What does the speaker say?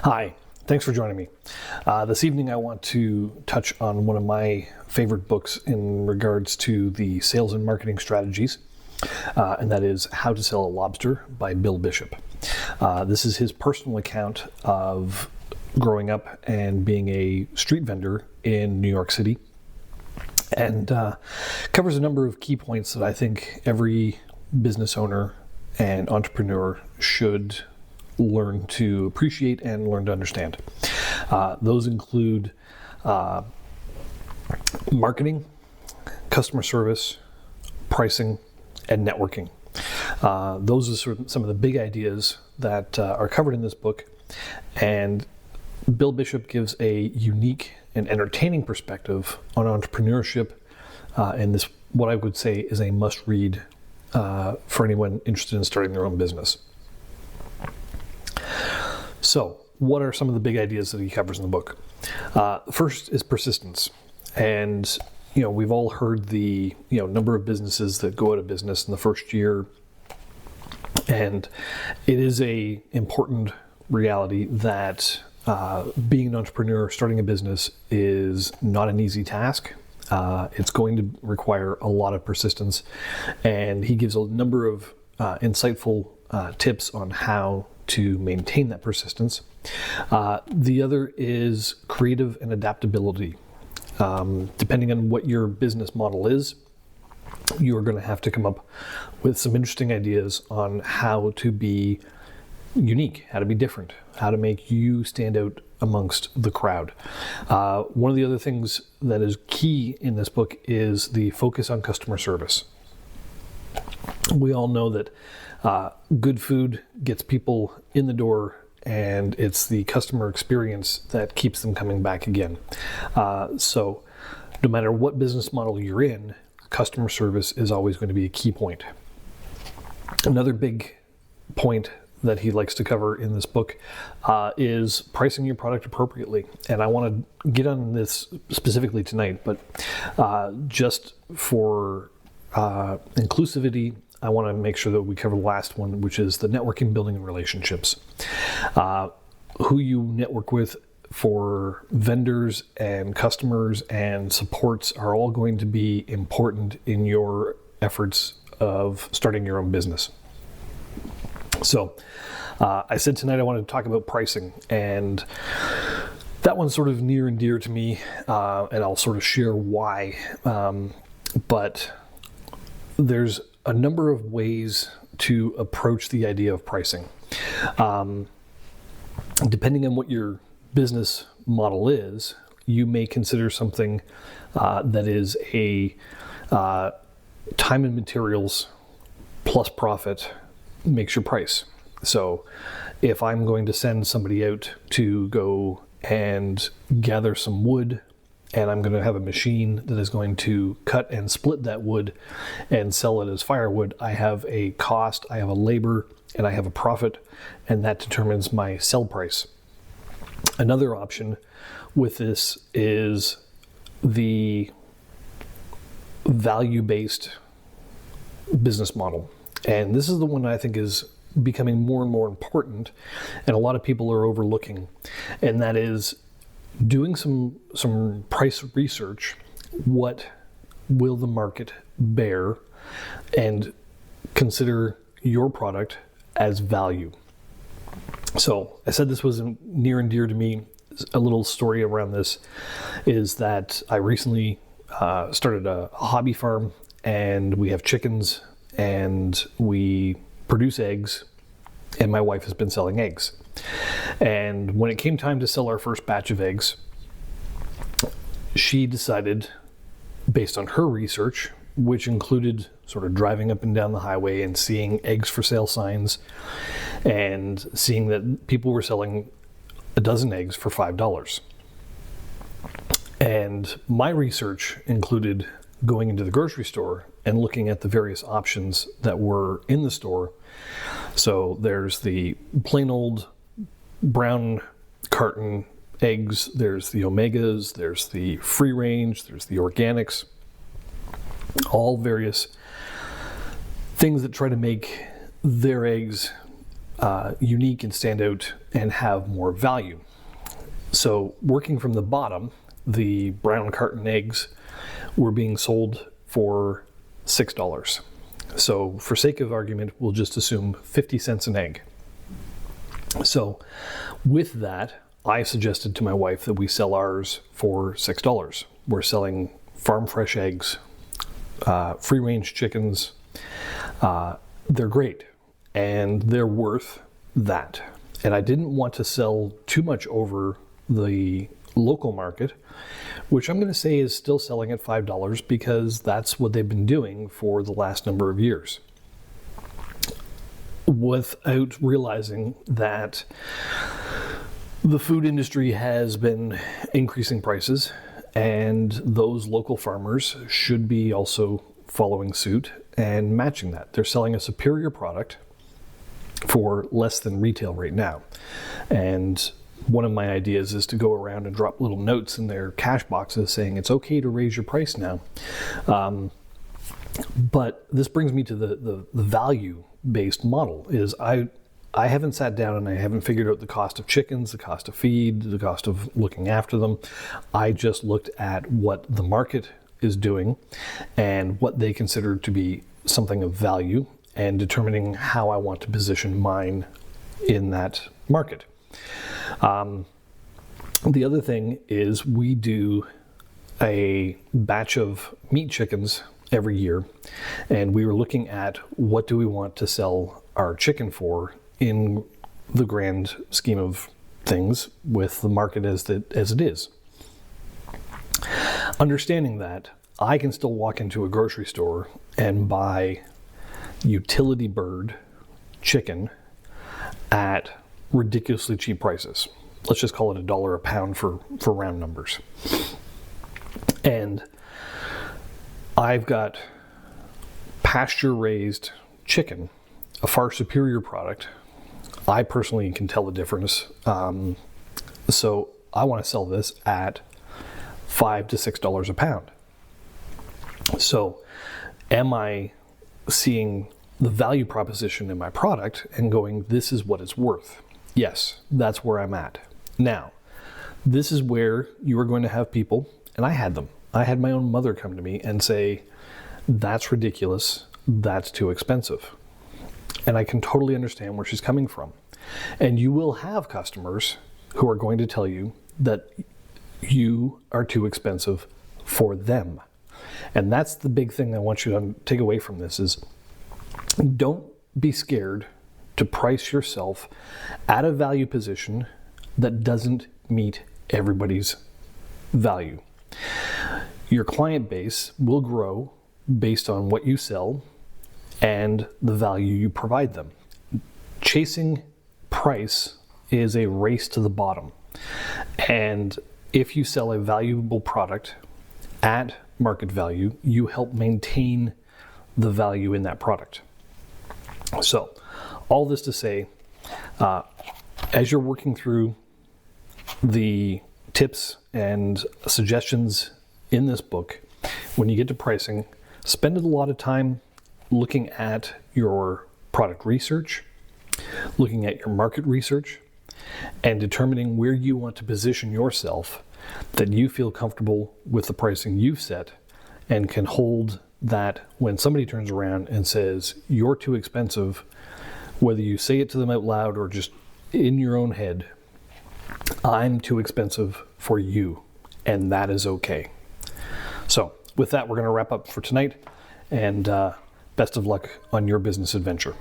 Hi, thanks for joining me. This evening I want to touch on one of my favorite books in regards to the sales and marketing strategies, and that is How to Sell a Lobster by Bill Bishop. This is his personal account of growing up and being a street vendor in New York City, and covers a number of key points that I think every business owner and entrepreneur should learn to appreciate and learn to understand. Those include marketing, customer service, pricing, and networking. Those are sort of some of the big ideas that are covered in this book, and Bill Bishop gives a unique and entertaining perspective on entrepreneurship, and this, what I would say, is a must-read for anyone interested in starting their own business. So, what are some of the big ideas that he covers in the book? First is persistence. And, we've all heard the, number of businesses that go out of business in the first year. And it is a important reality that being an entrepreneur, starting a business, is not an easy task. It's going to require a lot of persistence. And he gives a number of insightful tips on how to maintain that persistence. The other is creative and adaptability. Depending on what your business model is, you are going to have to come up with some interesting ideas on how to be unique, how to be different, how to make you stand out amongst the crowd. One of the other things that is key in this book is the focus on customer service. We all know that good food gets people in the door, and it's the customer experience that keeps them coming back again. So no matter what business model you're in, customer service is always going to be a key point. Another big point that he likes to cover in this book is pricing your product appropriately. And I want to get on this specifically tonight, but just for inclusivity, I want to make sure that we cover the last one, which is the networking, building, and relationships. Who you network with for vendors and customers and supports are all going to be important in your efforts of starting your own business. So I said tonight I wanted to talk about pricing, and that one's sort of near and dear to me, and I'll sort of share why. But there's a number of ways to approach the idea of pricing. Depending on what your business model is, you may consider something that is a time and materials plus profit makes your price. So if I'm going to send somebody out to go and gather some wood, and I'm going to have a machine that is going to cut and split that wood and sell it as firewood, I have a cost, I have a labor, and I have a profit, and that determines my sell price. Another option with this is the value-based business model. And this is the one I think is becoming more and more important, and a lot of people are overlooking, and that is doing some price research. What will the market bear, and consider your product as value. So I said this was near and dear to me. A little story around this is that I recently started a hobby farm, and we have chickens, and we produce eggs, and my wife has been selling eggs. And when it came time to sell our first batch of eggs, she decided, based on her research, which included sort of driving up and down the highway and seeing eggs for sale signs and seeing that people were selling a dozen eggs for $5. And my research included going into the grocery store and looking at the various options that were in the store. So there's the plain old brown carton eggs, there's the omegas, there's the free range, there's the organics, all various things that try to make their eggs unique and stand out and have more value. So working from the bottom, the brown carton eggs were being sold for $6. So for sake of argument, we'll just assume 50 cents an egg. So with that, I suggested to my wife that we sell ours for $6. We're selling farm fresh eggs, free range chickens. They're great and they're worth that. And I didn't want to sell too much over the local market, which I'm going to say is still selling at $5 because that's what they've been doing for the last number of years, without realizing that the food industry has been increasing prices, and those local farmers should be also following suit and matching that. They're selling a superior product for less than retail right now. And one of my ideas is to go around and drop little notes in their cash boxes saying it's okay to raise your price now. But this brings me to the value-based model. Is I haven't sat down and I haven't figured out the cost of chickens, the cost of feed, the cost of looking after them. I just looked at what the market is doing and what they consider to be something of value, and determining how I want to position mine in that market. The other thing is we do a batch of meat chickens every year, and we were looking at what do we want to sell our chicken for in the grand scheme of things with the market as it is. Understanding that, I can still walk into a grocery store and buy utility bird chicken at ridiculously cheap prices. Let's just call it $1 a pound for round numbers. And I've got pasture raised chicken, a far superior product. I personally can tell the difference. So I want to sell this at $5 to $6 a pound. So am I seeing the value proposition in my product and going, this is what it's worth? Yes, that's where I'm at. Now, this is where you are going to have people, and I had them. I had my own mother come to me and say, that's ridiculous, that's too expensive. And I can totally understand where she's coming from. And you will have customers who are going to tell you that you are too expensive for them. And that's the big thing I want you to take away from this is, don't be scared to price yourself at a value position that doesn't meet everybody's value. Your client base will grow based on what you sell and the value you provide them. Chasing price is a race to the bottom. And if you sell a valuable product at market value, you help maintain the value in that product. So, all this to say, as you're working through the tips and suggestions in this book, when you get to pricing, spend a lot of time looking at your product research, looking at your market research, and determining where you want to position yourself that you feel comfortable with the pricing you've set and can hold that when somebody turns around and says, you're too expensive, whether you say it to them out loud or just in your own head, I'm too expensive for you, and that is okay. So with that, we're going to wrap up for tonight, and best of luck on your business adventure.